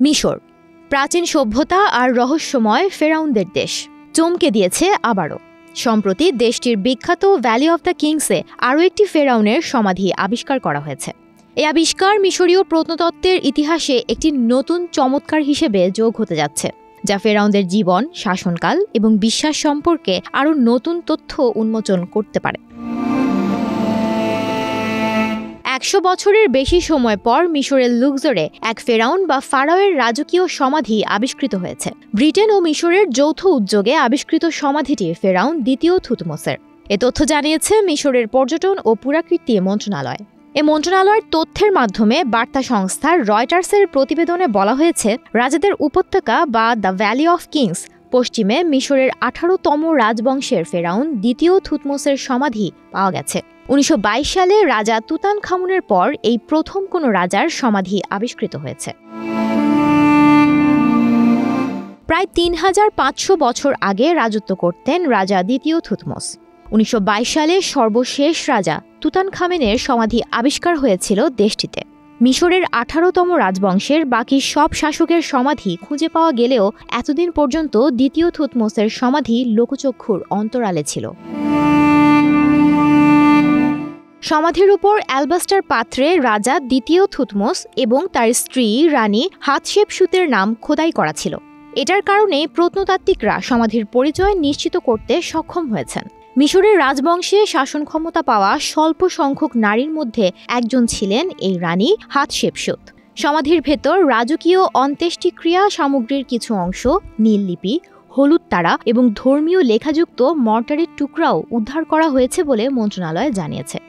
মিশর, প্রাচীন সভ্যতা আর রহস্যময় ফেরাউনদের দেশ, চমকে দিয়েছে আবারও। সম্প্রতি দেশটির বিখ্যাত ভ্যালি অফ দ্য কিংসে আরও একটি ফেরাউনের সমাধি আবিষ্কার করা হয়েছে। এই আবিষ্কার মিশরীয় প্রত্নতত্ত্বের ইতিহাসে একটি নতুন চমৎকার হিসেবে যোগ হতে যাচ্ছে, যা ফেরাউনদের জীবন, শাসনকাল এবং বিশ্বাস সম্পর্কে আরও নতুন তথ্য উন্মোচন করতে পারে। 100 বছরের বেশি সময় পর মিশরের লুক্সোরে এক ফেরাউন বা ফারাওয়ের রাজকীয় সমাধি আবিষ্কৃত হয়েছে। ব্রিটেন ও মিশরের যৌথ উদ্যোগে আবিষ্কৃত সমাধিটি ফেরাউন দ্বিতীয় থুতমোসের। এ তথ্য জানিয়েছে মিশরের পর্যটন ও পুরাকীর্তি মন্ত্রণালয়। এ মন্ত্রণালয়ের তথ্যের মাধ্যমে বার্তা সংস্থা রয়টার্সের প্রতিবেদনে বলা হয়েছে, রাজাদের উপত্যকা বা দ্য ভ্যালি অফ কিংস পশ্চিমে মিশরের 18তম রাজবংশের ফেরাউন দ্বিতীয় থুতমোসের সমাধি পাওয়া গেছে। 1922 সালে রাজা তুতানখামুনের পর এই প্রথম কোনো রাজার সমাধি আবিষ্কৃত হয়েছে। প্রায় 3500 বছর আগে রাজত্ব করতেন রাজা দ্বিতীয় থুতমোস। 1922 সালে সর্বশেষ রাজা তুতানখামেনের সমাধি আবিষ্কার হয়েছিল দেশটিতে। মিশরের 18তম রাজবংশের বাকি সব শাসকের সমাধি খুঁজে পাওয়া গেলেও এতদিন পর্যন্ত দ্বিতীয় থুতমোসের সমাধি লোকচক্ষুর অন্তরালে ছিল। সমাধির উপর অ্যালবাস্টার পাত্রে রাজা দ্বিতীয় থুতমোস এবং তার স্ত্রী রানী হাতশেপসুতের নাম খোদাই করা ছিল। এটার কারণে প্রত্নতাত্ত্বিকরা সমাধির পরিচয় নিশ্চিত করতে সক্ষম হয়েছেন। মিশরের রাজবংশে শাসন ক্ষমতা পাওয়া স্বল্প সংখ্যক নারীর মধ্যে একজন ছিলেন এই রানী হাতশেপসুত। সমাধির ভেতর রাজকীয় অন্ত্যেষ্টিক্রিয়া সামগ্রীর কিছু অংশ, নীললিপি, হলুদ তারা এবং ধর্মীয় লেখাযুক্ত মর্টারের টুকরাও উদ্ধার করা হয়েছে বলে মন্ত্রণালয় জানিয়েছে।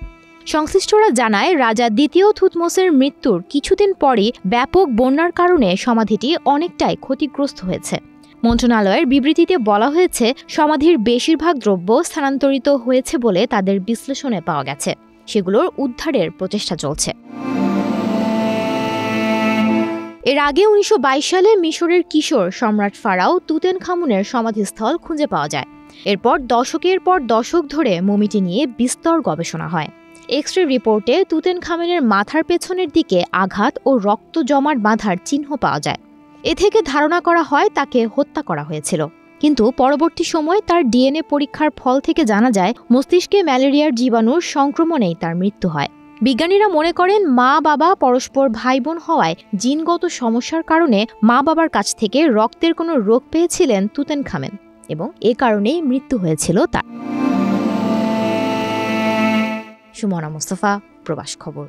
সংশ্লিষ্টরা জানায়, রাজা দ্বিতীয় থুতমোসের মৃত্যুর কিছুদিন পরই ব্যাপক বন্যার কারণে সমাধিটি অনেকটাই ক্ষতিগ্রস্ত হয়েছে। মন্ত্রণালয়ের বিবৃতিতে বলা হয়েছে, সমাধির বেশিরভাগ দ্রব্য স্থানান্তরিত হয়েছে বলে তাদের বিশ্লেষণে পাওয়া গেছে। সেগুলোর উদ্ধারের প্রচেষ্টা চলছে। এর আগে 1922 সালে মিশরের কিশোর সম্রাট ফারাও তুতেনখামুনের সমাধিস্থল খুঁজে পাওয়া যায়। এরপর দশকের পর দশক ধরে মমিটি নিয়ে বিস্তর গবেষণা হয়। এক্স-রে রিপোর্টে তুতেনখামেনের মাথার পেছনের দিকে আঘাত ও রক্ত জমাট বাঁধার চিহ্ন পাওয়া যায়। এ থেকে ধারণা করা হয় তাকে হত্যা করা হয়েছিল। কিন্তু পরবর্তী সময় তার ডিএনএ পরীক্ষার ফল থেকে জানা যায়, মস্তিষ্কে ম্যালেরিয়ার জীবাণুর সংক্রমণেই তার মৃত্যু হয়। বিজ্ঞানীরা মনে করেন, মা বাবা পরস্পর ভাই বোন হওয়ায় জিনগত সমস্যার কারণে মা বাবার কাছ থেকে রক্তের কোনো রোগ পেয়েছিলেন তুতেনখামেন এবং এ কারণেই মৃত্যু হয়েছিল তার। সুমনা মুস্তাফা, প্রবাস খবর।